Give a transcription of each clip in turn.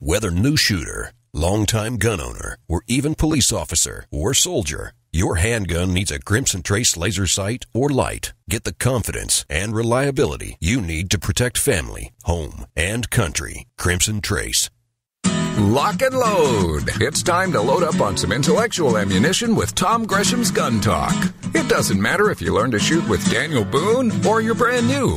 Whether new shooter, longtime gun owner, or even police officer or soldier, your handgun needs a Crimson Trace laser sight or light. Get the confidence and reliability you need to protect family, home, and country. Crimson Trace. Lock and load. It's time to load up on some intellectual ammunition with Tom Gresham's Gun Talk. It doesn't matter if you learn to shoot with Daniel Boone or you're brand new.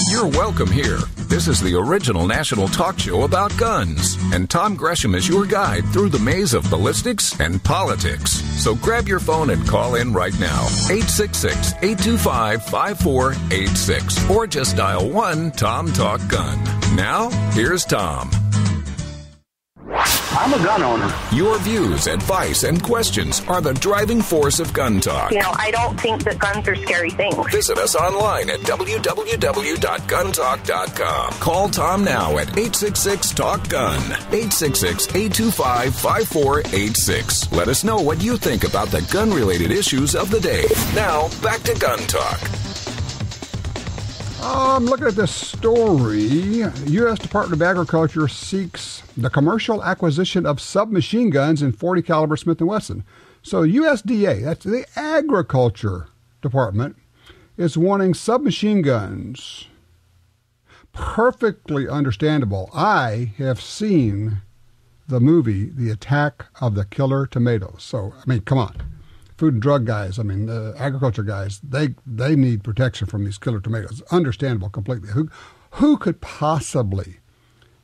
You're welcome here. This is the original national talk show about guns, and Tom Gresham is your guide through the maze of ballistics and politics. So grab your phone and call in right now. 866-825-5486 or just dial 1-TOM-TALK-GUN. Now, here's Tom. I'm a gun owner. Your views, advice, and questions are the driving force of Gun Talk. You know, I don't think that guns are scary things. Visit us online at www.guntalk.com. Call Tom now at 866-TALK-GUN, 866-825-5486. Let us know what you think about the gun-related issues of the day. Now, back to Gun Talk. I'm looking at this story. U.S. Department of Agriculture seeks the commercial acquisition of submachine guns in .40 caliber Smith & Wesson. So USDA, that's the Agriculture Department, is wanting submachine guns. Perfectly understandable. I have seen the movie The Attack of the Killer Tomatoes. So, I mean, come on. Food and drug guys, agriculture guys, they need protection from these killer tomatoes. Understandable completely. Who could possibly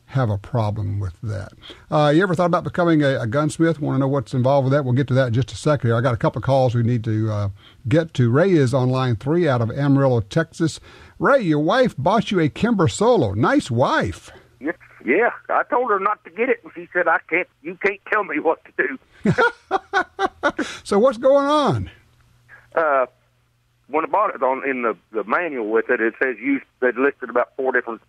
have a problem with that? You ever thought about becoming a gunsmith? Want to know what's involved with that? We'll get to that in just a second here. I got a couple of calls we need to get to. Ray is on line 3 out of Amarillo, Texas. Ray, your wife bought you a Kimber Solo. Nice wife. Yeah, I told her not to get it, and she said, you can't tell me what to do. So what's going on? When I bought it in the manual with it, it says they listed about 4 different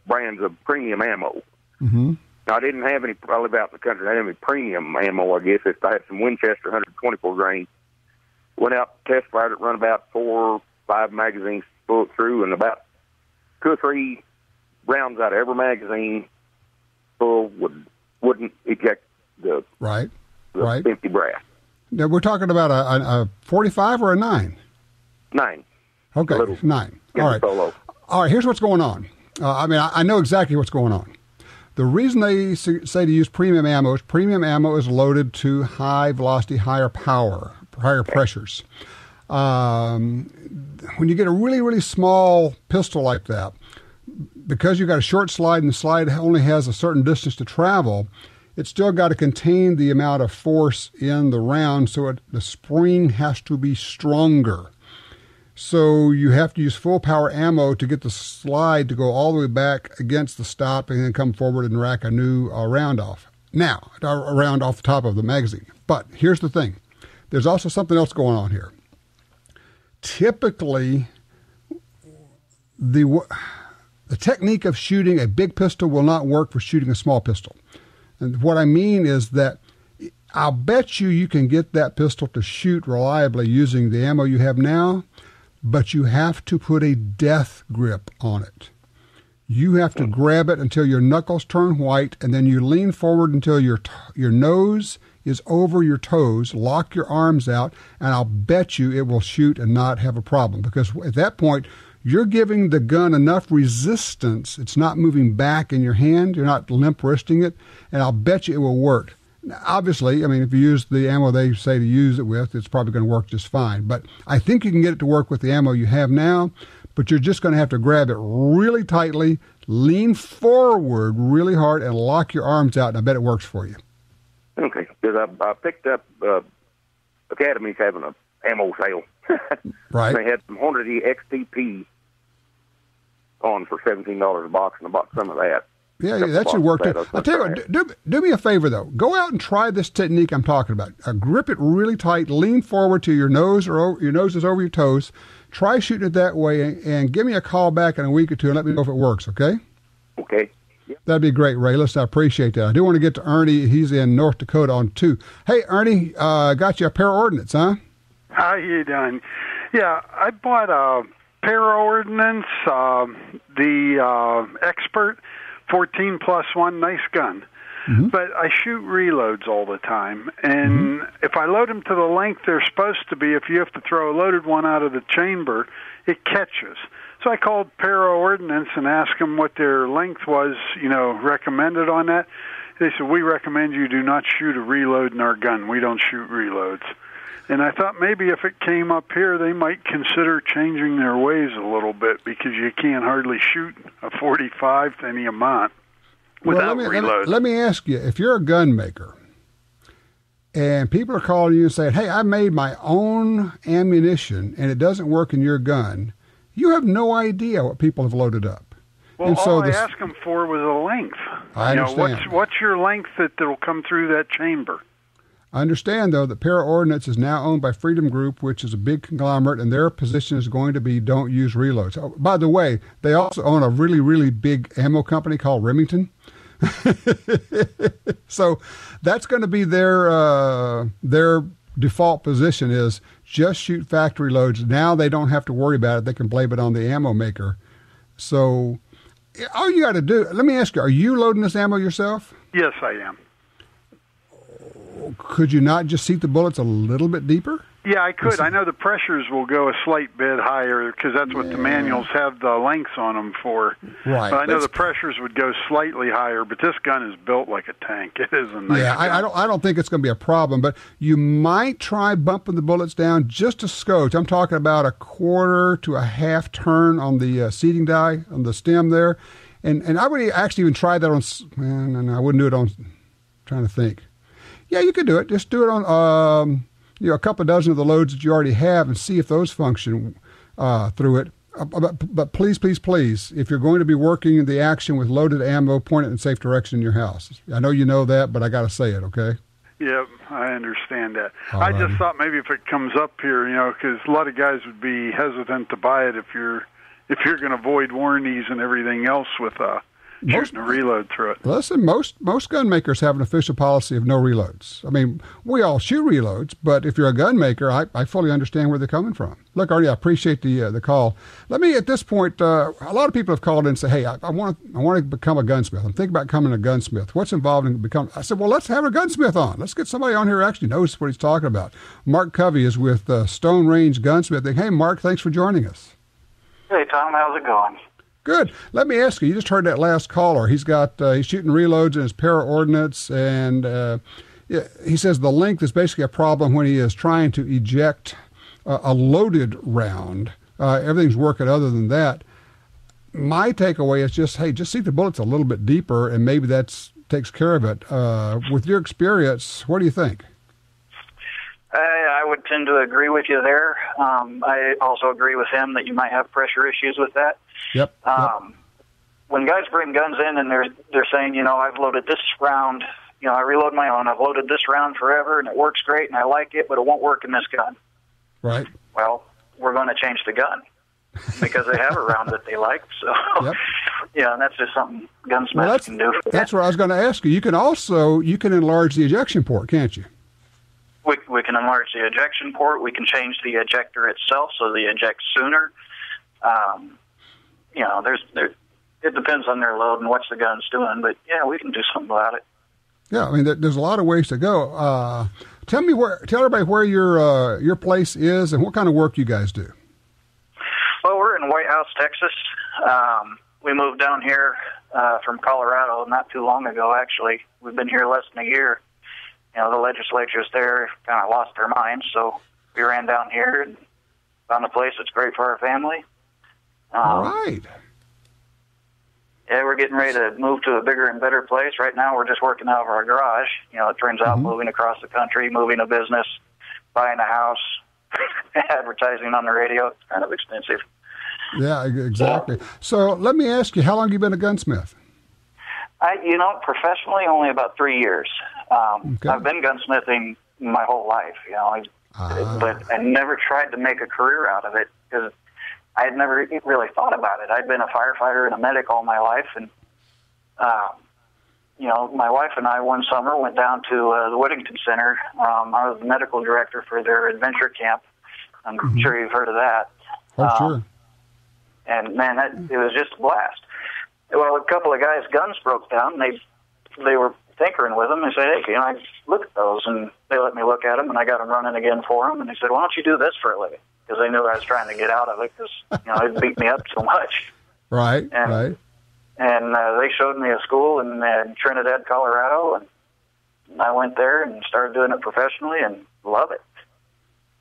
brands of premium ammo. Mm-hmm. I didn't have any, I live out in the country, I didn't have any premium ammo, I guess. I had some Winchester 124 grain. Went out, test fired it, run about 4 or 5 magazines bullet through, and about 2 or 3 rounds out of every magazine full wouldn't eject the empty brass. Now, we're talking about a 45 or a 9? 9. Okay, 9. All right. Solo. All right, here's what's going on. I know exactly what's going on. The reason they say to use premium ammo is loaded to high velocity, higher power, higher pressures. When you get a really, really small pistol like that, because you've got a short slide and the slide only has a certain distance to travel, it's still got to contain the amount of force in the round, so the spring has to be stronger. So you have to use full power ammo to get the slide to go all the way back against the stop and then come forward and rack a new round off. Now, a round off the top of the magazine. But here's the thing. There's also something else going on here. Typically, the technique of shooting a big pistol will not work for shooting a small pistol. And what I mean is that I'll bet you can get that pistol to shoot reliably using the ammo you have now, but you have to put a death grip on it. You have to grab it until your knuckles turn white, and then you lean forward until your nose is over your toes, lock your arms out, and I'll bet you it will shoot and not have a problem. Because at that point, you're giving the gun enough resistance. It's not moving back in your hand. You're not limp wristing it, and I'll bet you it will work. Now, obviously, if you use the ammo they say to use it with, it's probably going to work just fine. But I think you can get it to work with the ammo you have now, but you're just going to have to grab it really tightly, lean forward really hard, and lock your arms out, and I bet it works for you. Okay, because I picked up Academy's having an ammo sale. Right. They had some Hornady XTP on for $17 a box, and I bought some of that. Yeah, that should work too. I'll tell you what, do me a favor, though. Go out and try this technique I'm talking about. Grip it really tight, lean forward to your nose, or your nose is over your toes. Try shooting it that way, and give me a call back in a week or two and let me know if it works, okay? Okay. Yep. That'd be great, Ray. Listen, I appreciate that. I do want to get to Ernie. He's in North Dakota on 2. Hey, Ernie, got you a pair of ordnance, huh? How you doing? Yeah, I bought a pair of ordnance, the Expert 14+1, nice gun. but I shoot reloads all the time. And if I load them to the length they're supposed to be, if you have to throw a loaded one out of the chamber, it catches. So I called Para Ordnance and asked them what their length was, recommended on that. They said, we recommend you do not shoot a reload in our gun. We don't shoot reloads. And I thought maybe if it came up here, they might consider changing their ways a little bit, because you can't hardly shoot a 45 to any amount without reload. Let me ask you, if you're a gun maker and people are calling you and saying, hey, I made my own ammunition and it doesn't work in your gun, you have no idea what people have loaded up. Well, and so I asked them for was a length. I understand. What's your length that'll come through that chamber? I understand, though, that Para Ordnance is now owned by Freedom Group, which is a big conglomerate, and their position is going to be don't use reloads. Oh, by the way, they also own a really, really big ammo company called Remington. So that's going to be their default position is just shoot factory loads. Now they don't have to worry about it. They can blame it on the ammo maker. So all you got to do, let me ask you, are you loading this ammo yourself? Yes, I am. Could you not just seat the bullets a little bit deeper? Yeah, I could. I know the pressures will go a slight bit higher because that's what the manuals have the lengths on them for. Right. But I know the pressures would go slightly higher, but this gun is built like a tank. It is a nice gun. I don't think it's going to be a problem, but you might try bumping the bullets down just a scotch. I'm talking about a quarter to a half turn on the seating die, on the stem there. And I would actually even try that on, and I wouldn't do it on, I'm trying to think. Yeah, you could do it. Just do it on a couple of dozen of the loads that you already have and see if those function through it. But please, please, please, if you're going to be working the action with loaded ammo, point it in safe direction in your house. I know you know that, but I got to say it, okay? Yep, I understand that. I just thought maybe if it comes up here, because a lot of guys would be hesitant to buy it if you're going to avoid warranties and everything else with shooting a reload through it. Listen, most gun makers have an official policy of no reloads. I mean, we all shoot reloads, but if you're a gun maker, I fully understand where they're coming from. Look, Artie, I appreciate the call. Let me, at this point, a lot of people have called in and say, hey, I want to become a gunsmith. I'm thinking about becoming a gunsmith. What's involved in becoming? I said, well, let's have a gunsmith on. Let's get somebody on here who actually knows what he's talking about. Mark Covey is with Stone Range Gunsmithing. Hey, Mark, thanks for joining us. Hey, Tom, how's it going? Good. Let me ask you just heard that last caller. He's shooting reloads in his Para Ordnance, and he says the length is basically a problem when he is trying to eject a loaded round. Everything's working other than that. My takeaway is just seat the bullets a little bit deeper, and maybe that takes care of it. With your experience, what do you think? I would tend to agree with you there. I also agree with him that you might have pressure issues with that. Yep. When guys bring guns in and they're saying, I've loaded this round, I reload my own, I've loaded this round forever and it works great and I like it, but it won't work in this gun. Right. Well, we're going to change the gun because they have a round that they like. So, yep. And that's just something gunsmiths can do. That's what I was going to ask you. You can enlarge the ejection port, can't you? We can enlarge the ejection port. We can change the ejector itself so they eject sooner. It depends on their load and what the gun's doing, but we can do something about it. Yeah, I mean, there's a lot of ways to go. Tell everybody where your place is and what kind of work you guys do. Well, we're in White House, Texas. We moved down here from Colorado not too long ago. Actually, we've been here less than a year. The legislatures there kind of lost their minds, so we ran down here and found a place that's great for our family. All right. Yeah, we're getting ready to move to a bigger and better place. Right now, we're just working out of our garage. It turns out moving across the country, moving a business, buying a house, advertising on the radio, it's kind of expensive. Yeah, exactly. So let me ask you, how long have you been a gunsmith? Professionally, only about 3 years. Okay. I've been gunsmithing my whole life, but I never tried to make a career out of it because I had never really thought about it. I'd been a firefighter and a medic all my life, and my wife and I one summer went down to the Whittington Center. I was the medical director for their adventure camp. I'm sure you've heard of that. Oh, sure. And man, it was just a blast. Well, a couple of guys' guns broke down. They were tinkering with them. I said, hey, I look at those, and they let me look at them, and I got them running again for them. And they said, why don't you do this for a living? Because they knew I was trying to get out of it because it beat me up so much. Right. And they showed me a school in Trinidad, Colorado, and I went there and started doing it professionally and love it.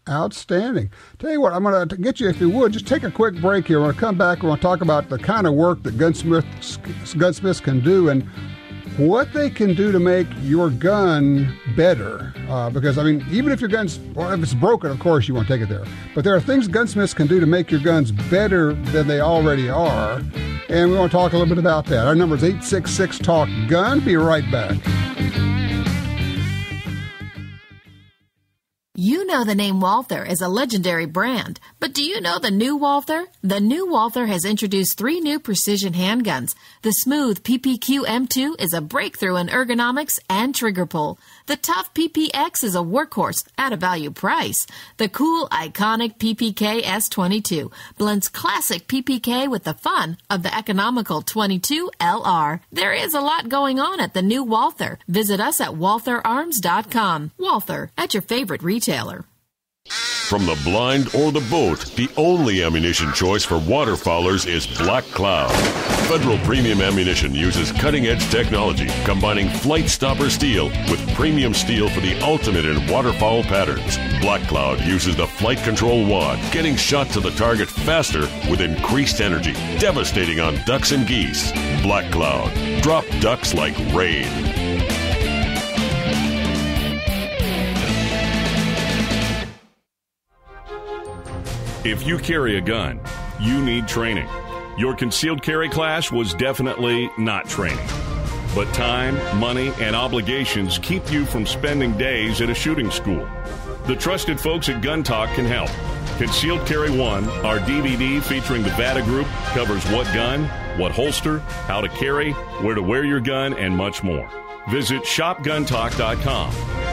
Outstanding. Tell you what, I'm going to get you, if you would, just take a quick break here. We're going to come back and we'll talk about the kind of work that gunsmiths can do and what they can do to make your gun better. Because, even if your gun's, if it's broken, of course you won't take it there. But there are things gunsmiths can do to make your guns better than they already are. And we want to talk a little bit about that. Our number is 866-TALK-GUN. Be right back. You know the name Walther is a legendary brand, but do you know the new Walther? The new Walther has introduced 3 new precision handguns. The smooth PPQ M2 is a breakthrough in ergonomics and trigger pull. The tough PPX is a workhorse at a value price. The cool, iconic PPK S22 blends classic PPK with the fun of the economical 22 LR. There is a lot going on at the new Walther. Visit us at WaltherArms.com. Walther, at your favorite retailer. From the blind or the boat, the only ammunition choice for waterfowlers is Black Cloud. Federal Premium Ammunition uses cutting-edge technology, combining flight stopper steel with premium steel for the ultimate in waterfowl patterns. Black Cloud uses the flight control wad, getting shot to the target faster with increased energy, devastating on ducks and geese. Black Cloud. Drop ducks like rain. If you carry a gun, you need training. Your concealed carry class was definitely not training. But time, money, and obligations keep you from spending days at a shooting school. The trusted folks at Gun Talk can help. Concealed Carry 1, our DVD featuring the VADA Group, covers what gun, what holster, how to carry, where to wear your gun, and much more. Visit shopguntalk.com.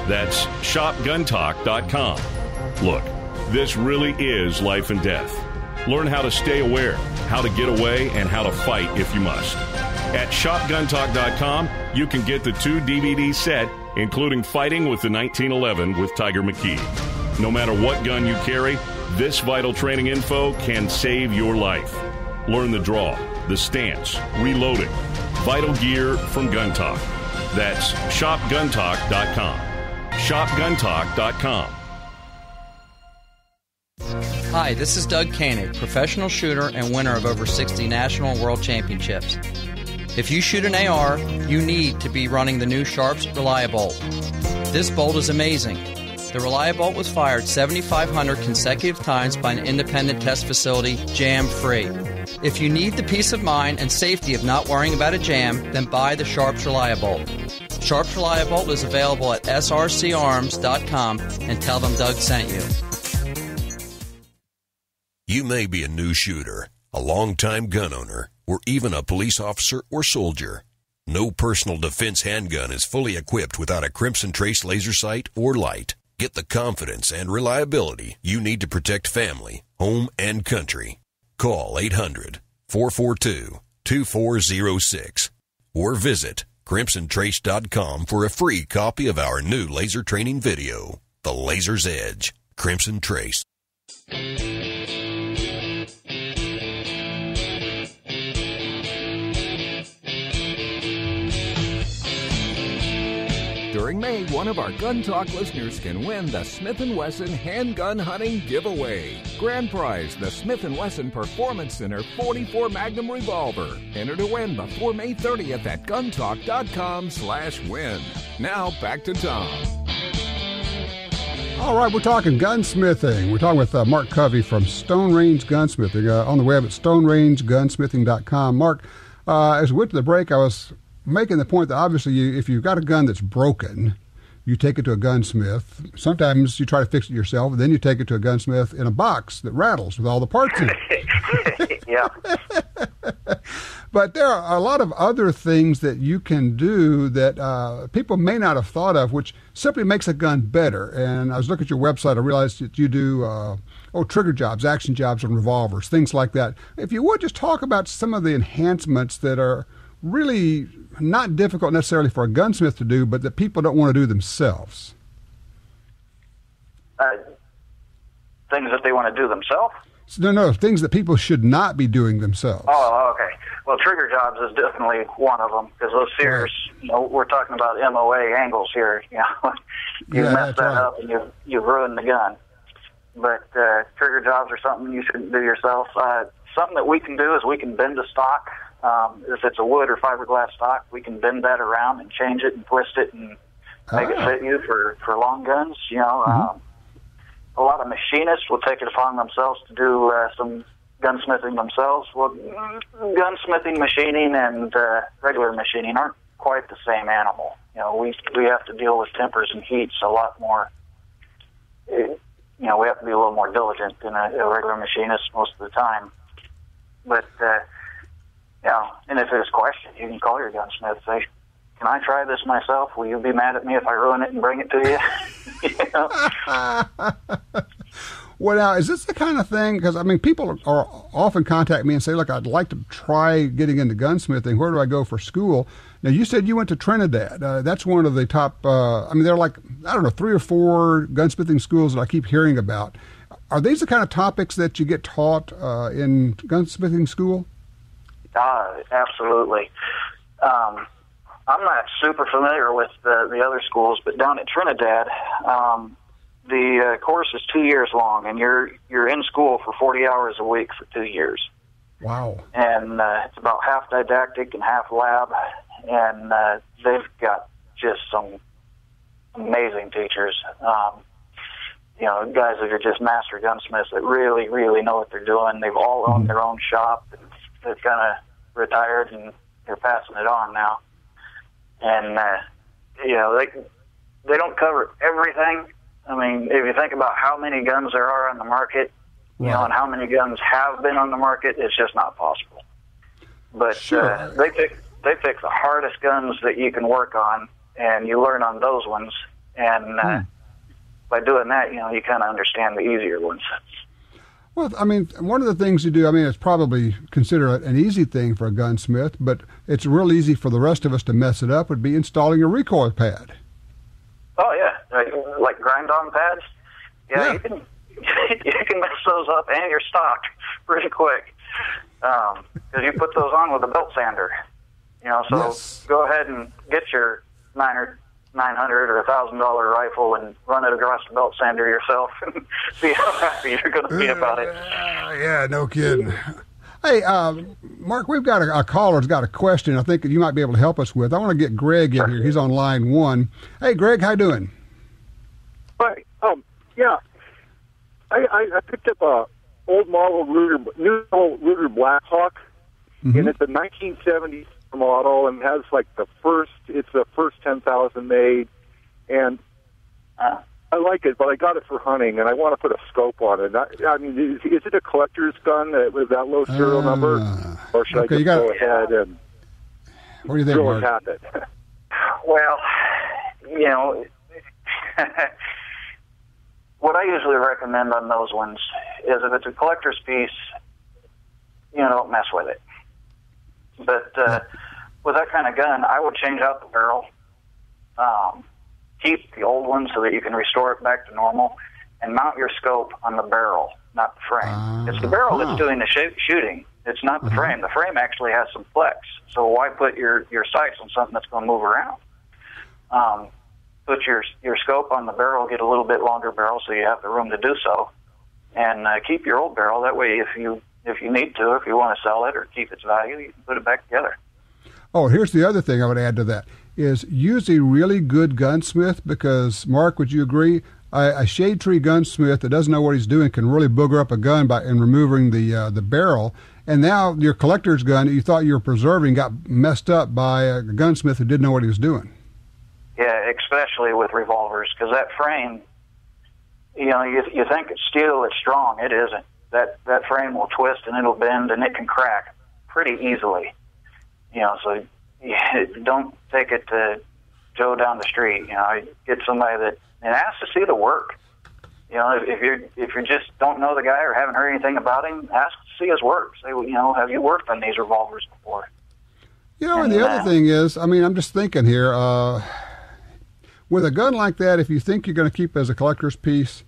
That's shopguntalk.com. Look, this really is life and death. Learn how to stay aware, how to get away, and how to fight if you must. At shopguntalk.com, you can get the 2 DVD set, including Fighting with the 1911 with Tiger McKee. No matter what gun you carry, this vital training info can save your life. Learn the draw, the stance, reloading, vital gear from Gun Talk. That's shopguntalk.com. shopguntalk.com. Hi, this is Doug Koenig, professional shooter and winner of over 60 national and world championships. If you shoot an AR, you need to be running the new Sharps Reliabolt. This bolt is amazing. The Reliabolt was fired 7,500 consecutive times by an independent test facility, jam-free. If you need the peace of mind and safety of not worrying about a jam, then buy the Sharps Reliabolt. Sharps Reliabolt is available at srcarms.com and tell them Doug sent you. You may be a new shooter, a longtime gun owner, or even a police officer or soldier. No personal defense handgun is fully equipped without a Crimson Trace laser sight or light. Get the confidence and reliability you need to protect family, home, and country. Call 800-442-2406 or visit crimsontrace.com for a free copy of our new laser training video, The Laser's Edge, Crimson Trace. During May, one of our Gun Talk listeners can win the Smith & Wesson Handgun Hunting Giveaway. Grand prize, the Smith & Wesson Performance Center 44 Magnum Revolver. Enter to win before May 30th at guntalk.com/win. Now, back to Tom. All right, we're talking gunsmithing. We're talking with Mark Covey from Stone Range Gunsmithing on the web at stonerangegunsmithing.com. Mark, as we went to the break, I was making the point that obviously if you've got a gun that's broken, you take it to a gunsmith. Sometimes you try to fix it yourself, and then you take it to a gunsmith in a box that rattles with all the parts in it. Yeah. But there are a lot of other things that you can do that people may not have thought of, which simply makes a gun better. And I was looking at your website, I realized that you do trigger jobs, action jobs on revolvers, things like that. If you would just talk about some of the enhancements that really not difficult necessarily for a gunsmith to do, but that people don't want to do themselves? Things that they want to do themselves? No, things that people should not be doing themselves. Oh, okay. Well, trigger jobs is definitely one of them, because those sears, we're talking about MOA angles here. You mess that up and you've ruined the gun. But trigger jobs are something you shouldn't do yourself. Something that we can do is we can bend a stock. If it's a wood or fiberglass stock, we can bend that around and change it and twist it and make it fit you for long guns. A lot of machinists will take it upon themselves to do some gunsmithing themselves. Well, gunsmithing machining and regular machining aren't quite the same animal. We have to deal with tempers and heats a lot more. We have to be a little more diligent than a regular machinist most of the time. But, and if there's questions, you can call your gunsmith and say, can I try this myself? Will you be mad at me if I ruin it and bring it to you? Well, now, is this the kind of thing, because, people are often contact me and say, look, I'd like to try getting into gunsmithing. Where do I go for school? Now, you said you went to Trinidad. That's one of the top, there are like, 3 or 4 gunsmithing schools that I keep hearing about. Are these the kind of topics that you get taught in gunsmithing school? Absolutely. I'm not super familiar with the other schools, but down at Trinidad, the course is 2 years long, and you're in school for 40 hours a week for 2 years. Wow. And it's about half didactic and half lab, and they've got just some amazing teachers. Guys that are just master gunsmiths that really, really know what they're doing. They've all owned their own shop. They've kind of retired, and they're passing it on now. And, they don't cover everything. If you think about how many guns there are on the market, and how many guns have been on the market, it's just not possible. But they pick the hardest guns that you can work on, and you learn on those ones. And by doing that, you kind of understand the easier ones. Well, one of the things you do, it's probably considered an easy thing for a gunsmith, but it's real easy for the rest of us to mess it up, would be installing a recoil pad. Oh, yeah. Like grind-on pads? Yeah. You can mess those up and your stock pretty quick. Because you put those on with a belt sander. Go ahead and get your $900 or $1,000 rifle and run it across the belt sander yourself and see how happy you're going to be about it. Yeah, no kidding. Hey, Mark, we've got a caller who's got a question I think that you might be able to help us with. I want to get Greg in here. He's on line 1. Hey, Greg, how you doing? Hi. I picked up a old model Ruger Blackhawk, and it's a 1970s model, and has it's the first 10,000 made, and I like it, but I got it for hunting, and I want to put a scope on it. Is it a collector's gun with that low serial number, or should I just go ahead and what do you think, drill and tap it? Well, what I usually recommend on those ones is if it's a collector's piece, don't mess with it. But with that kind of gun, I would change out the barrel, keep the old one so that you can restore it back to normal, and mount your scope on the barrel, not the frame. It's the barrel that's doing the shooting. It's not the frame. The frame actually has some flex, so why put your sights on something that's going to move around? Put your scope on the barrel, get a little bit longer barrel so you have the room to do so, and keep your old barrel. That way, if you need to, if you want to sell it or keep its value, you can put it back together. Oh, here's the other thing I would add to that, is use a really good gunsmith, because, Mark, would you agree, a shade tree gunsmith that doesn't know what he's doing can really booger up a gun in removing the barrel, and now your collector's gun that you thought you were preserving got messed up by a gunsmith who didn't know what he was doing. Yeah, especially with revolvers, because that frame, you think it's steel, it's strong. It isn't. That frame will twist and it'll bend and it can crack pretty easily. So don't take it to Joe down the street. Get somebody that and ask to see the work. If you just don't know the guy or haven't heard anything about him, ask to see his work. Say, have you worked on these revolvers before? And the other thing is, I mean, I'm just thinking here, with a gun like that, if you think you're going to keep it as a collector's piece,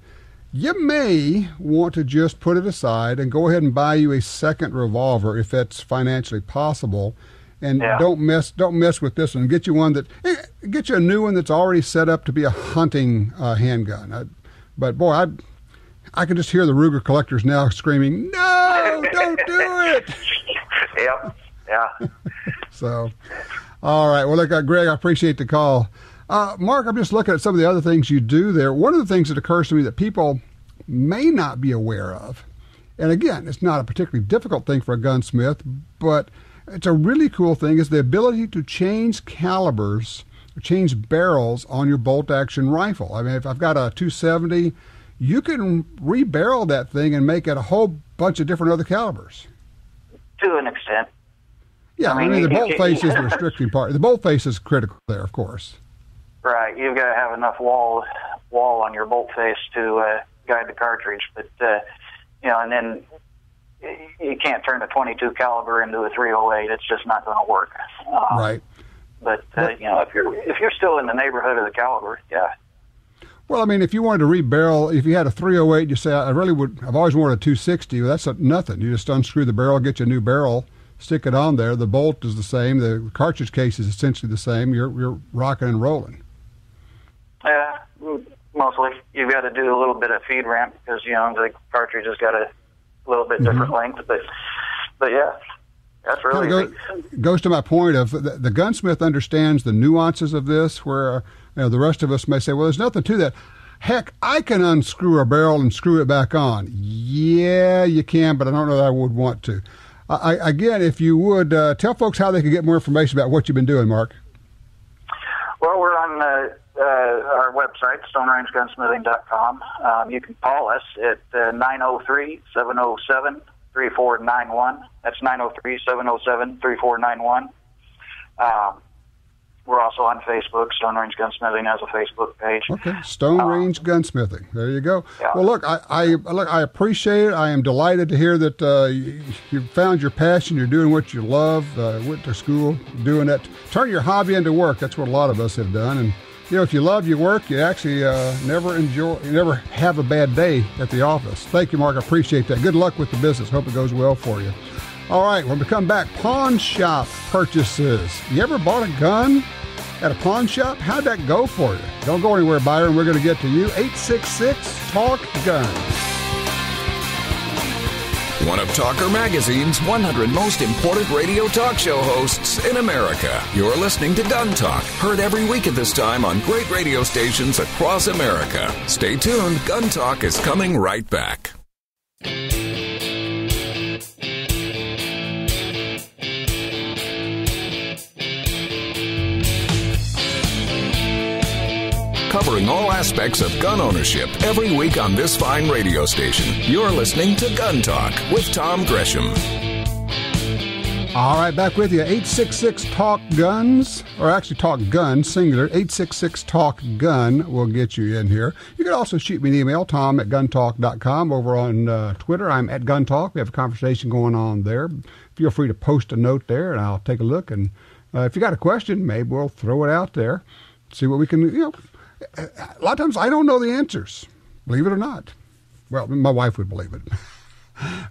you may want to just put it aside and go ahead and buy you a second revolver if that's financially possible. And don't mess with this one. Get you a new one that's already set up to be a hunting handgun. But boy, I can just hear the Ruger collectors now screaming, "No, don't do it!" Yep. Yeah. So, all right. Well, look, Greg, I appreciate the call. Mark, I'm just looking at some of the other things you do there. One of the things that occurs to me that people may not be aware of, and again, it's not a particularly difficult thing for a gunsmith, but it's a really cool thing, is the ability to change calibers, change barrels on your bolt-action rifle. I mean, if I've got a .270, you can rebarrel that thing and make it a whole bunch of different other calibers. To an extent. Yeah, I mean the bolt face is the restricting part. The bolt face is critical there, of course. Right, you've got to have enough wall on your bolt face to guide the cartridge, but and then you can't turn a .22 caliber into a .308. It's just not going to work. Right. But if you're still in the neighborhood of the caliber, yeah. Well, I mean, if you wanted to rebarrel, if you had a .308, you say, I've always wanted a .260. Well, that's nothing. You just unscrew the barrel, get you a new barrel, stick it on there. The bolt is the same. The cartridge case is essentially the same. You're rocking and rolling. Yeah, mostly. You've got to do a little bit of feed ramp because, the cartridge has got a little bit different length. But yeah, that's really goes to my point of the gunsmith understands the nuances of this, where the rest of us may say, well, there's nothing to that. Heck, I can unscrew a barrel and screw it back on. Yeah, you can, but I don't know that I would want to. Again, if you would, tell folks how they can get more information about what you've been doing, Mark. Well, we're on our website, stonerangegunsmithing.com. You can call us at 903-707-3491. That's 903-707-3491. We're also on Facebook. Stone Range Gunsmithing has a Facebook page. Okay, Stone Range Gunsmithing. There you go. Yeah. Well, look, I appreciate it. I am delighted to hear that you found your passion. You're doing what you love. Went to school doing that. Turn your hobby into work. That's what a lot of us have done. And if you love your work, you actually never have a bad day at the office. Thank you, Mark. I appreciate that. Good luck with the business. Hope it goes well for you. All right, when we come back, pawn shop purchases. You ever bought a gun at a pawn shop? How'd that go for you? Don't go anywhere, Byron. We're going to get to you. 866-TALK-GUNS. One of Talker Magazine's 100 most important radio talk show hosts in America. You're listening to Gun Talk, heard every week at this time on great radio stations across America. Stay tuned. Gun Talk is coming right back. Covering all aspects of gun ownership every week on this fine radio station. You're listening to Gun Talk with Tom Gresham. All right, back with you. 866-TALK-GUNS, or actually Talk Gun, singular. 866-TALK-GUN will get you in here. You can also shoot me an email, tom@guntalk.com. Over on Twitter, I'm at Gun Talk. We have a conversation going on there. Feel free to post a note there, and I'll take a look. And if you got a question, maybe we'll throw it out there. See what we can, a lot of times I don't know the answers, believe it or not. Well, my wife would believe it.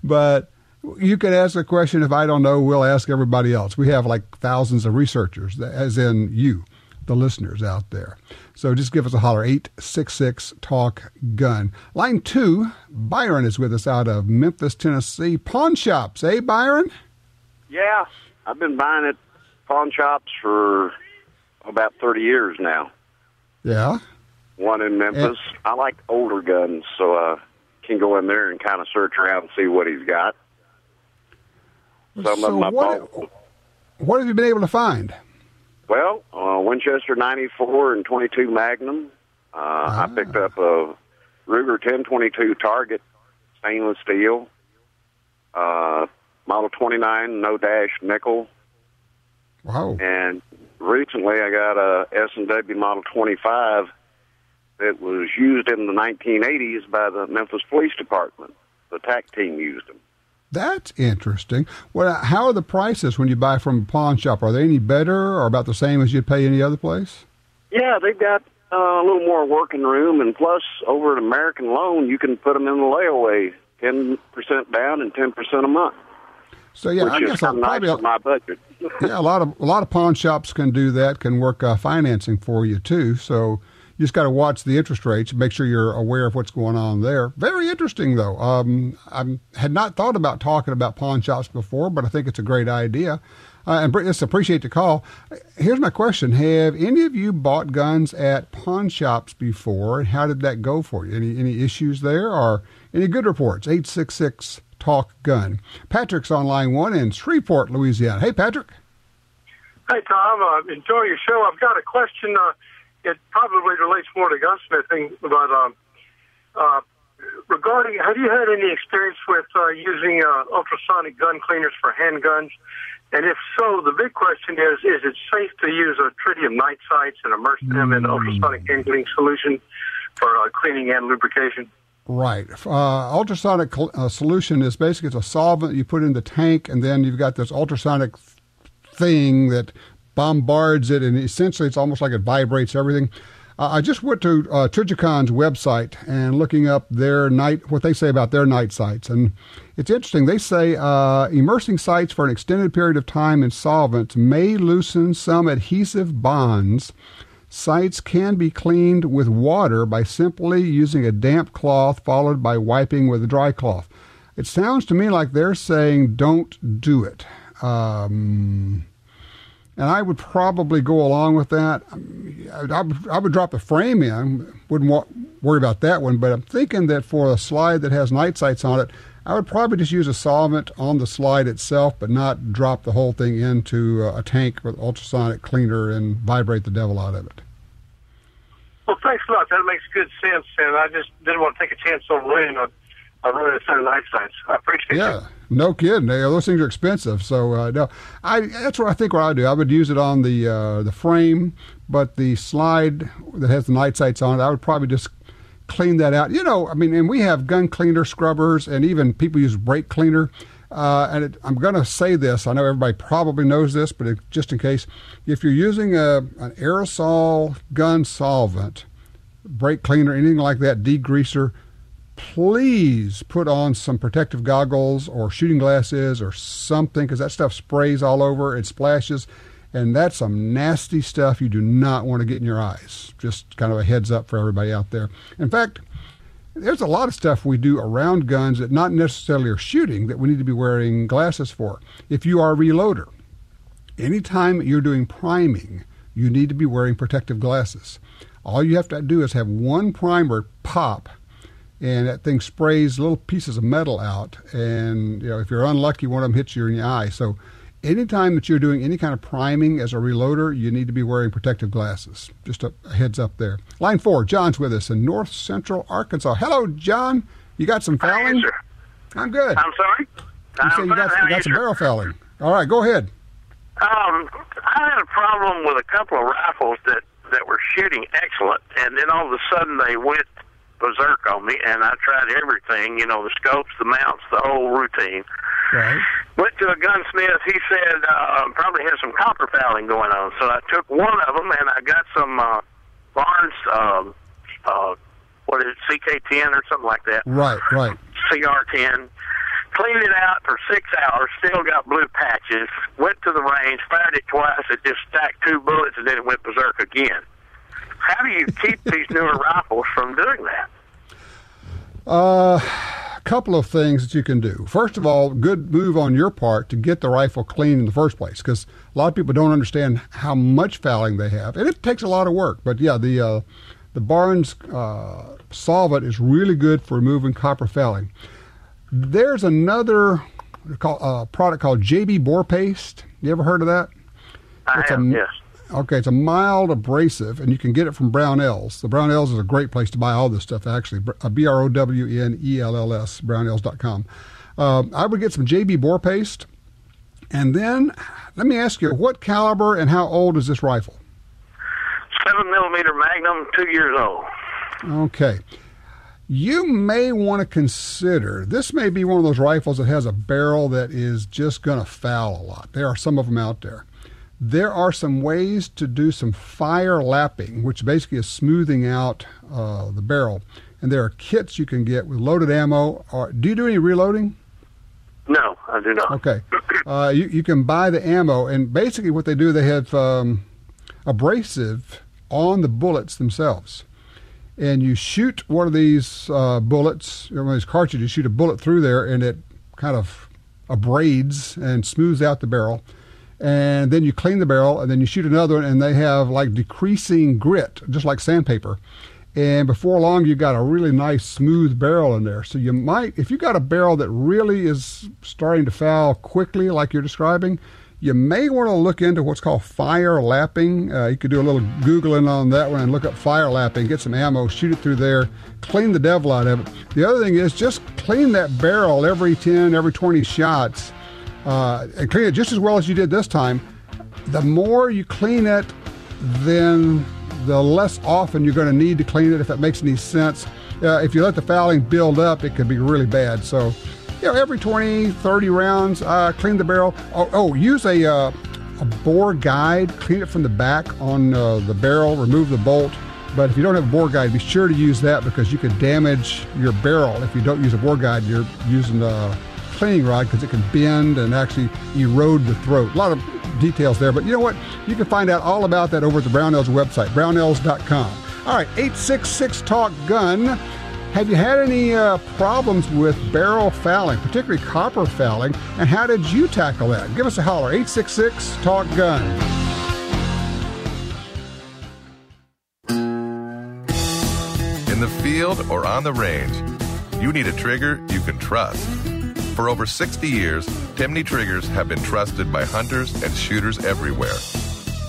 But you can ask a question. If I don't know, we'll ask everybody else. We have like thousands of researchers, as in you, the listeners out there. So just give us a holler, 866-TALK-GUN. Line 2, Byron is with us out of Memphis, Tennessee. Pawn shops, eh, Byron? Yeah, I've been buying at pawn shops for about 30 years now. Yeah. One in Memphis. I like older guns, so can go in there and kind of search around and see what he's got. What have you been able to find? Well, Winchester 94 and 22 Magnum. I picked up a Ruger 1022 Target stainless steel, Model 29 no dash nickel. Wow! And recently, I got a S&W Model 25 that was used in the 1980s by the Memphis Police Department. The TAC team used them. That's interesting. Well, how are the prices when you buy from a pawn shop? Are they any better or about the same as you'd pay any other place? Yeah, they've got a little more working room, and plus, over at American Loan, you can put them in the layaway, 10% down and 10% a month. So yeah, which I guess is nice for my budget. Yeah, a lot of pawn shops can do that. Can work financing for you too. So you just got to watch the interest rates. Make sure you're aware of what's going on there. Very interesting, though. I had not thought about talking about pawn shops before, but I think it's a great idea. And just appreciate the call. Here's my question. Have any of you bought guns at pawn shops before, and how did that go for you? Any issues there, or any good reports? 866-TALK-GUN. Patrick's on line 1 in Shreveport, Louisiana. Hey, Patrick. Hey, Tom. Enjoy your show. I've got a question. It probably relates more to gunsmithing, but regarding, have you had any experience with using ultrasonic gun cleaners for handguns? And if so, the big question is it safe to use a tritium night sights and immerse them in ultrasonic hand cleaning solution for cleaning and lubrication? Right. Ultrasonic solution is basically it's a solvent you put in the tank, and then you've got this ultrasonic thing that bombards it, and essentially it's almost like it vibrates everything. I just went to Trijicon's website and looking up what they say about their night sights. And it's interesting. They say immersing sights for an extended period of time in solvents may loosen some adhesive bonds. Sights can be cleaned with water by simply using a damp cloth followed by wiping with a dry cloth. It sounds to me like they're saying don't do it. And I would probably go along with that. I would drop the frame in. Wouldn't worry about that one. But I'm thinking that for a slide that has night sights on it, I would probably just use a solvent on the slide itself, but not drop the whole thing into a tank with ultrasonic cleaner and vibrate the devil out of it. Well, thanks a lot. That makes good sense. And I just didn't want to take a chance on running a set of night sights. I appreciate it. Yeah. No kidding. Those things are expensive. So no, that's what I think. What I do, I would use it on the frame, but the slide that has the night sights on it, I would probably just clean that out. And we have gun cleaner scrubbers, and even people use brake cleaner. And I'm going to say this. I know everybody probably knows this, but just in case, if you're using an aerosol gun solvent, brake cleaner, anything like that, degreaser, please put on some protective goggles or shooting glasses or something, because that stuff sprays all over. It splashes, and that's some nasty stuff you do not want to get in your eyes. Just kind of a heads up for everybody out there. In fact, there's a lot of stuff we do around guns that not necessarily are shooting that we need to be wearing glasses for. If you are a reloader, anytime you're doing priming, you need to be wearing protective glasses. All you have to do is have one primer pop, and that thing sprays little pieces of metal out, and if you're unlucky, one of them hits you in the eye. So anytime that you're doing any kind of priming as a reloader, you need to be wearing protective glasses. Just a heads up there. Line 4, John's with us in north central Arkansas. Hello, John. You got some fouling? Hi, I'm good. I'm sorry? You say you got some barrel fouling. All right, go ahead. I had a problem with a couple of rifles that were shooting excellent, and then all of a sudden they went berserk on me, and I tried everything, the scopes, the mounts, the whole routine. Right. Went to a gunsmith. He said probably has some copper fouling going on. So I took one of them, and I got some Barnes, what is it, CK10 or something like that. Right. CR10. Cleaned it out for 6 hours, still got blue patches. Went to the range, fired it twice. It just stacked 2 bullets, and then it went berserk again. How do you keep these newer rifles from doing that? A couple of things that you can do. First of all, good move on your part to get the rifle clean in the first place, because a lot of people don't understand how much fouling they have, and it takes a lot of work. But yeah, the Barnes solvent is really good for removing copper fouling. There's another product called JB Bore Paste. You ever heard of that? I have, yes. Okay, it's a mild abrasive, and you can get it from Brownells. The Brownells is a great place to buy all this stuff, actually. BROWNELLS, brownells.com. I would get some JB Bore Paste, and then let me ask you, what caliber and how old is this rifle? 7mm Magnum, 2 years old. Okay. you may want to consider, this may be one of those rifles that has a barrel that is just going to foul a lot. There are some of them out there. There are some ways to do some fire lapping, which basically is smoothing out the barrel. And there are kits you can get with loaded ammo. Do you do any reloading? No, I do not. Okay. You can buy the ammo, and basically what they do, they have abrasive on the bullets themselves. And you shoot one of these bullets, one of these cartridges, you shoot a bullet through there, and it kind of abrades and smooths out the barrel. And then you clean the barrel, and then you shoot another one, and they have like decreasing grit, just like sandpaper. And before long, you've got a really nice, smooth barrel in there. So you might, if you got a barrel that really is starting to foul quickly, like you're describing, you may want to look into what's called fire lapping. You could do a little Googling on that one and look up fire lapping, get some ammo, shoot it through there, clean the devil out of it. The other thing is just clean that barrel every 10, every 20 shots, and clean it just as well as you did this time. The more you clean it, then the less often you're going to need to clean it, if that makes any sense. If you let the fouling build up, it could be really bad. So, every 20, 30 rounds, clean the barrel. Use a bore guide. Clean it from the back on the barrel. Remove the bolt. But if you don't have a bore guide, be sure to use that, because you could damage your barrel. If you don't use a bore guide, you're using a cleaning rod, because it can bend and actually erode the throat. A lot of details there, but you know what? You can find out all about that over at the Brownells website, brownells.com. All right, 866-TALK-GUN. Have you had any problems with barrel fouling, particularly copper fouling, and how did you tackle that? Give us a holler, 866-TALK-GUN. In the field or on the range, you need a trigger you can trust. For over 60 years, Timney triggers have been trusted by hunters and shooters everywhere.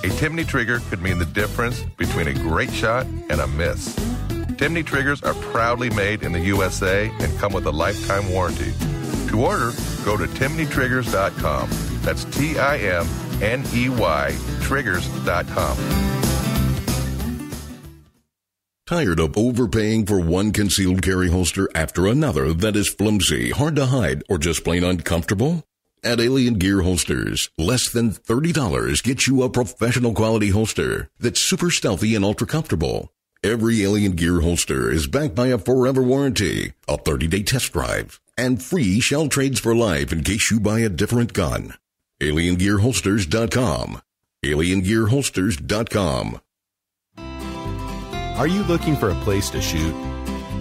A Timney trigger could mean the difference between a great shot and a miss. Timney triggers are proudly made in the USA and come with a lifetime warranty. To order, go to timneytriggers.com. That's TIMNEY triggers.com. Tired of overpaying for one concealed carry holster after another that is flimsy, hard to hide, or just plain uncomfortable? At Alien Gear Holsters, less than $30 gets you a professional quality holster that's super stealthy and ultra comfortable. Every Alien Gear holster is backed by a forever warranty, a 30-day test drive, and free shell trades for life in case you buy a different gun. AlienGearHolsters.com. AlienGearHolsters.com. Are you looking for a place to shoot?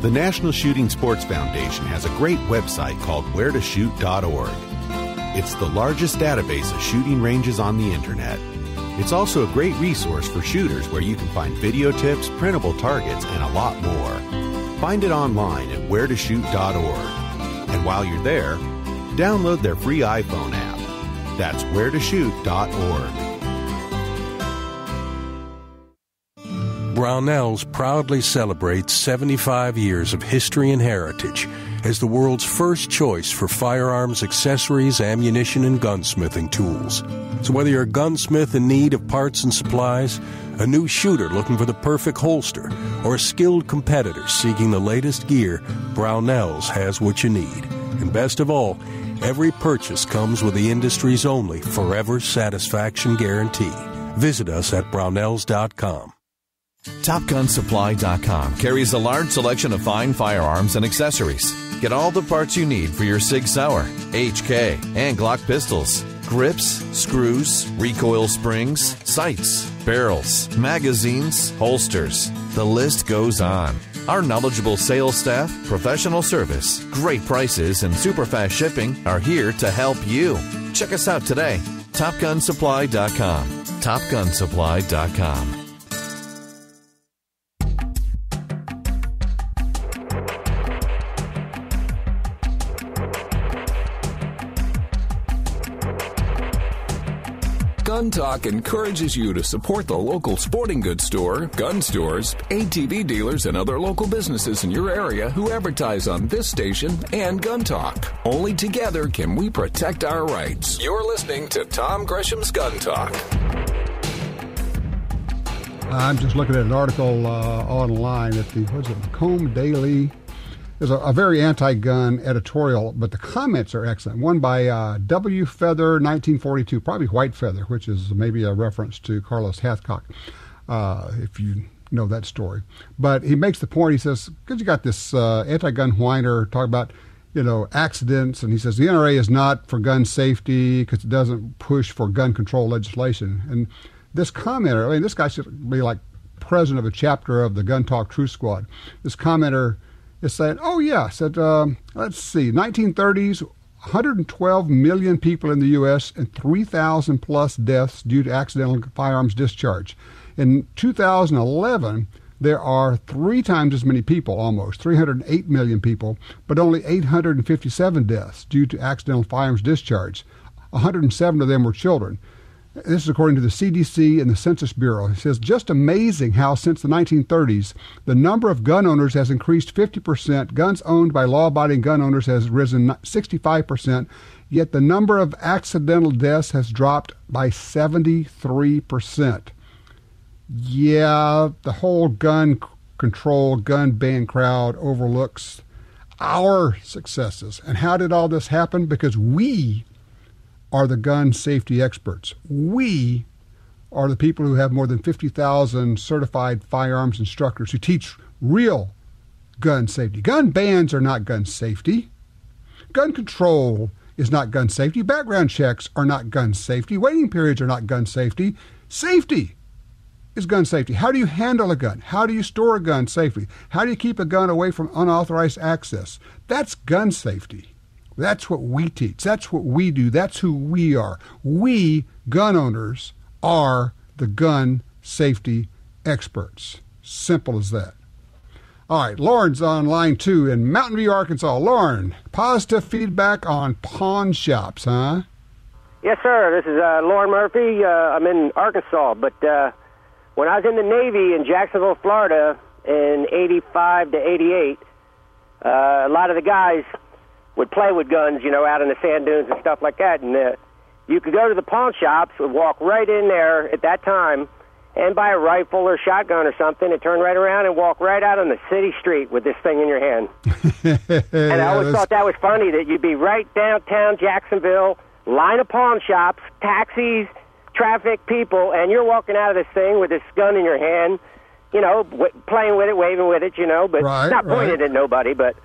The National Shooting Sports Foundation has a great website called wheretoshoot.org. It's the largest database of shooting ranges on the internet. It's also a great resource for shooters where you can find video tips, printable targets, and a lot more. Find it online at wheretoshoot.org. And while you're there, download their free iPhone app. That's wheretoshoot.org. Brownells proudly celebrates 75 years of history and heritage as the world's first choice for firearms, accessories, ammunition, and gunsmithing tools. So whether you're a gunsmith in need of parts and supplies, a new shooter looking for the perfect holster, or a skilled competitor seeking the latest gear, Brownells has what you need. And best of all, every purchase comes with the industry's only forever satisfaction guarantee. Visit us at brownells.com. TopGunSupply.com carries a large selection of fine firearms and accessories. Get all the parts you need for your Sig Sauer, HK, and Glock pistols. Grips, screws, recoil springs, sights, barrels, magazines, holsters. The list goes on. Our knowledgeable sales staff, professional service, great prices, and super fast shipping are here to help you. Check us out today. TopGunSupply.com. TopGunSupply.com. Gun Talk encourages you to support the local sporting goods store, gun stores, ATV dealers, and other local businesses in your area who advertise on this station and Gun Talk. Only together can we protect our rights. You're listening to Tom Gresham's Gun Talk. I'm just looking at an article online at the Macomb Daily. There's a very anti-gun editorial, but the comments are excellent. One by W. Feather, 1942, probably White Feather, which is maybe a reference to Carlos Hathcock, if you know that story. But he makes the point, he says, because you got this anti-gun whiner talking about, accidents, and he says the NRA is not for gun safety because it doesn't push for gun control legislation. And this commenter, this guy should be like president of a chapter of the Gun Talk Truth Squad. This commenter is saying, let's see, 1930s, 112 million people in the U.S. and 3,000 plus deaths due to accidental firearms discharge. In 2011, there are 3 times as many people, almost 308 million people, but only 857 deaths due to accidental firearms discharge. 107 of them were children. This is according to the CDC and the Census Bureau. It says, just amazing how since the 1930s, the number of gun owners has increased 50%. Guns owned by law-abiding gun owners has risen 65%, yet the number of accidental deaths has dropped by 73%. Yeah, the whole gun control, gun ban crowd overlooks our successes. And how did all this happen? Because we are the gun safety experts. We are the people who have more than 50,000 certified firearms instructors who teach real gun safety. Gun bans are not gun safety. Gun control is not gun safety. Background checks are not gun safety. Waiting periods are not gun safety. Safety is gun safety. How do you handle a gun? How do you store a gun safely? How do you keep a gun away from unauthorized access? That's gun safety. That's what we teach. That's what we do. That's who we are. We, gun owners, are the gun safety experts. Simple as that. All right, Lauren's on line 2 in Mountain View, Arkansas. Lauren, positive feedback on pawn shops, huh? Yes, sir. This is Lauren Murphy. I'm in Arkansas, but when I was in the Navy in Jacksonville, Florida in 85 to 88, a lot of the guys would play with guns, out in the sand dunes and stuff like that. And you could go to the pawn shops, would walk right in there at that time and buy a rifle or shotgun or something and turn right around and walk right out on the city street with this thing in your hand. And I always thought that was funny, that you'd be right downtown Jacksonville, line of pawn shops, taxis, traffic, people, and you're walking out of this thing with this gun in your hand, playing with it, waving with it, but not pointing at nobody, but...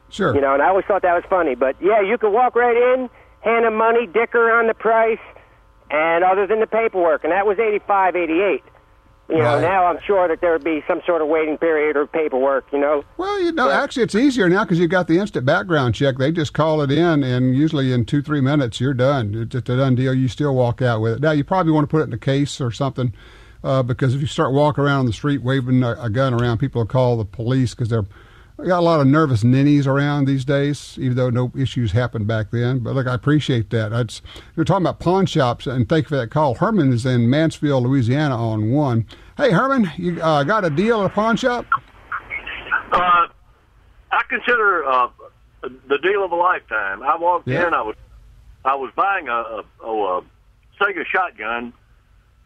Sure. And I always thought that was funny. But, yeah, you could walk right in, hand them money, dicker on the price, and other than the paperwork. And that was 85, 88. Now I'm sure that there would be some sort of waiting period or paperwork, Well, actually it's easier now because you've got the instant background check. They just call it in, and usually in 2-3 minutes you're done. It's a done deal. You still walk out with it. Now, you probably want to put it in a case or something because if you start walking around on the street waving a gun around, people will call the police because we got a lot of nervous ninnies around these days, even though no issues happened back then. But, look, I appreciate that. You're talking about pawn shops, and thank you for that call. Herman is in Mansfield, Louisiana on 1. Hey, Herman, you got a deal at a pawn shop? I consider the deal of a lifetime. I walked in. I was buying a Sega shotgun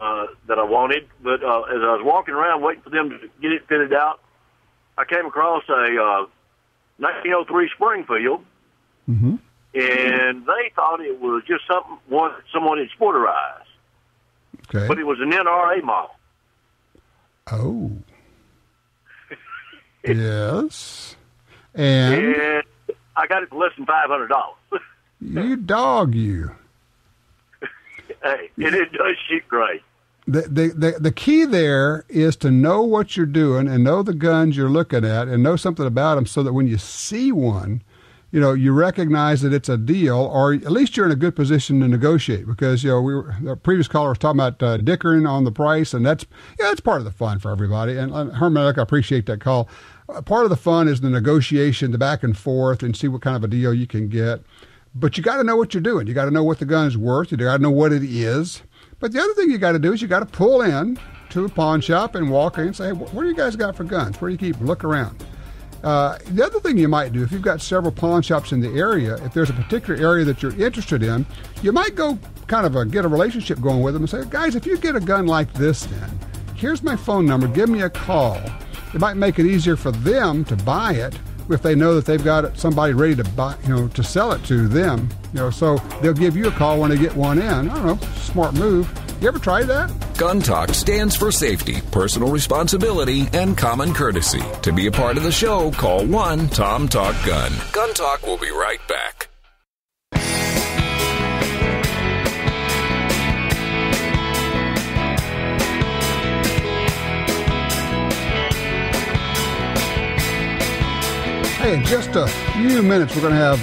that I wanted, but as I was walking around waiting for them to get it fitted out, I came across a 1903 Springfield, and they thought it was just someone had sporterized. Okay. But it was an NRA model. Oh. Yes. And I got it for less than $500. You dog, you. Hey, it does shoot great. The key there is to know what you're doing and know the guns you're looking at and know something about them so that when you see one, you recognize that it's a deal, or at least you're in a good position to negotiate because, the previous caller was talking about dickering on the price, and that's part of the fun for everybody. And Herman, I appreciate that call. Part of the fun is the negotiation, the back and forth, and see what kind of a deal you can get. But you got to know what you're doing. You got to know what the gun is worth. You got to know what it is. But the other thing you got to do is you got to pull in to a pawn shop and walk in and say, hey, what do you guys got for guns? Where do you keep them? Look around. The other thing you might do, if you've got several pawn shops in the area, if there's a particular area that you're interested in, you might go kind of get a relationship going with them and say, guys, if you get a gun like this, then here's my phone number. Give me a call. It might make it easier for them to buy it if they know that they've got somebody ready to buy, to sell it to them, so they'll give you a call when they get one in. I don't know, smart move. You ever tried that? Gun Talk stands for safety, personal responsibility, and common courtesy. To be a part of the show, call 1-TOM-TALK-GUN. Gun Talk will be right back. Hey, in just a few minutes, we're going to have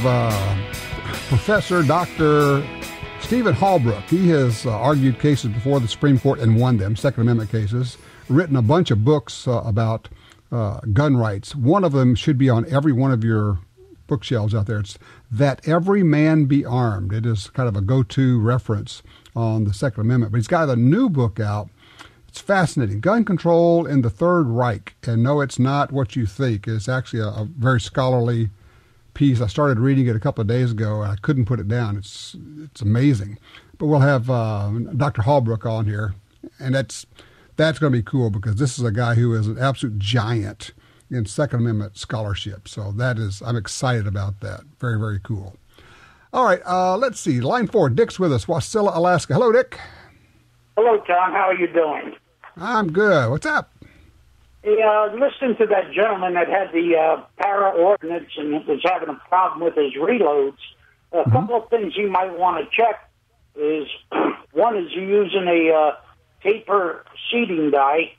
Professor Dr. Stephen Halbrook. He has argued cases before the Supreme Court and won them, Second Amendment cases, written a bunch of books about gun rights. One of them should be on every one of your bookshelves out there. It's That Every Man Be Armed. It is kind of a go-to reference on the Second Amendment. But he's got a new book out. It's fascinating. Gun Control in the Third Reich. And no, it's not what you think. It's actually a very scholarly piece. I started reading it a couple of days ago, and I couldn't put it down. It's amazing. But we'll have Dr. Halbrook on here, and that's going to be cool because this is a guy who is an absolute giant in Second Amendment scholarship. So I'm excited about that. Very, very cool. All right, let's see. Line 4, Dick's with us, Wasilla, Alaska. Hello, Dick. Hello, Tom. How are you doing? I'm good. What's up? Listen to that gentleman that had the para ordinance and was having a problem with his reloads. A couple of things you might want to check is, one is you're using a taper seating die,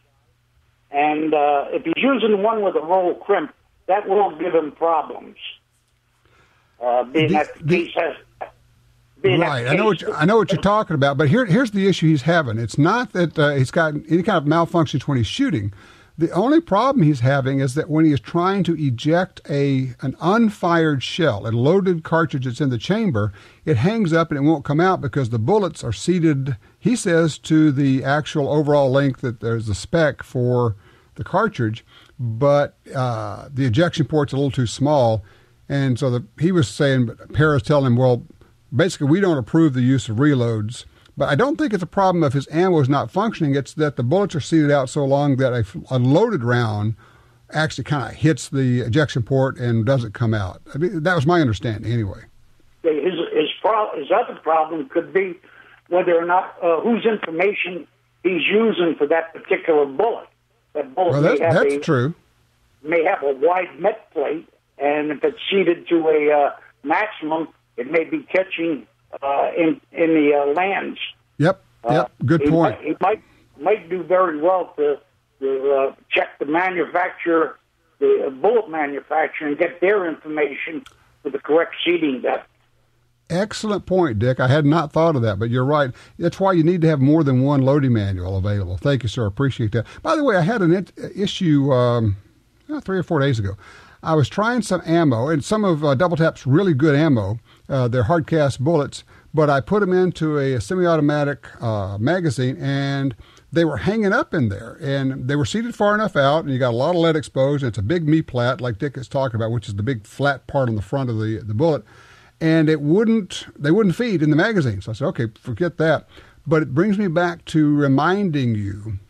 and if he's using one with a roll crimp, that will give him problems. Right, I know what you're talking about, but here's the issue he's having. It's not that he's got any kind of malfunctions when he's shooting. The only problem he's having is that when he is trying to eject an unfired shell, a loaded cartridge that's in the chamber, it hangs up and it won't come out because the bullets are seated, he says, to the actual overall length that there's a spec for the cartridge, but the ejection port's a little too small. And so he was saying, Para's telling him, well, basically we don't approve the use of reloads. But I don't think it's a problem if his ammo is not functioning. It's that the bullets are seated out so long that a loaded round actually kind of hits the ejection port and doesn't come out. I mean, that was my understanding anyway. His other problem could be whether or not whose information he's using for that particular bullet. That bullet that's true. May have a wide met plate, and if it's seated to a maximum, it may be catching in the lands. Yep. Good point. He might do very well to check the manufacturer, the bullet manufacturer, and get their information for the correct seating depth. Excellent point, Dick. I had not thought of that, but you're right. That's why you need to have more than one loading manual available. Thank you, sir. Appreciate that. By the way, I had an issue 3 or 4 days ago. I was trying some ammo, and some of Double Tap's really good ammo. They're hard-cast bullets, but I put them into a semi-automatic magazine, and they were hanging up in there, and they were seated far enough out, and you got a lot of lead exposed, and it's a big me-plat, like Dick is talking about, which is the big flat part on the front of the bullet, and they wouldn't feed in the magazine. So I said, okay, forget that. But it brings me back to reminding you,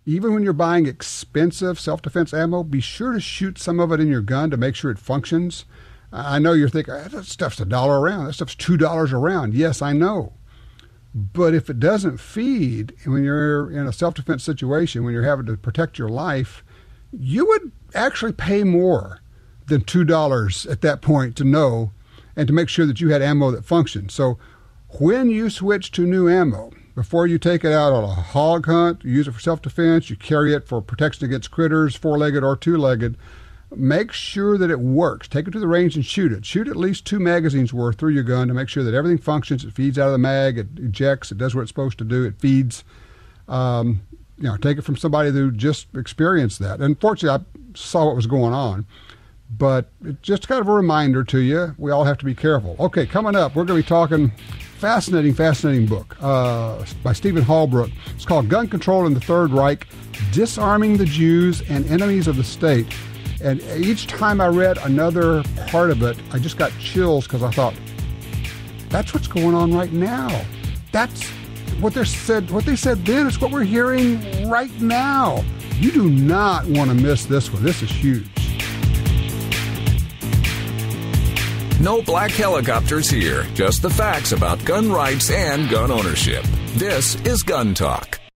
even when you're buying expensive self-defense ammo, be sure to shoot some of it in your gun to make sure it functions. I know you're thinking, that stuff's $1 a round. That stuff's $2 a round. Yes, I know. But if it doesn't feed, when you're in a self-defense situation, when you're having to protect your life, you would actually pay more than $2 at that point to know and to make sure that you had ammo that functioned. So when you switch to new ammo, before you take it out on a hog hunt, you use it for self-defense, you carry it for protection against critters, 4-legged or 2-legged, make sure that it works. Take it to the range and shoot it. Shoot at least 2 magazines worth through your gun to make sure that everything functions. It feeds out of the mag, it ejects, it does what it's supposed to do, it feeds. Take it from somebody who just experienced that. Unfortunately, I saw what was going on. But it's just kind of a reminder to you, we all have to be careful. Okay, coming up, we're going to be talking fascinating book by Stephen Halbrook. It's called Gun Control in the Third Reich, Disarming the Jews and Enemies of the State. And each time I read another part of it, I just got chills because I thought, that's what's going on right now. That's what they said then is what we're hearing right now. You do not want to miss this one. This is huge. No black helicopters here, just the facts about gun rights and gun ownership. This is Gun Talk.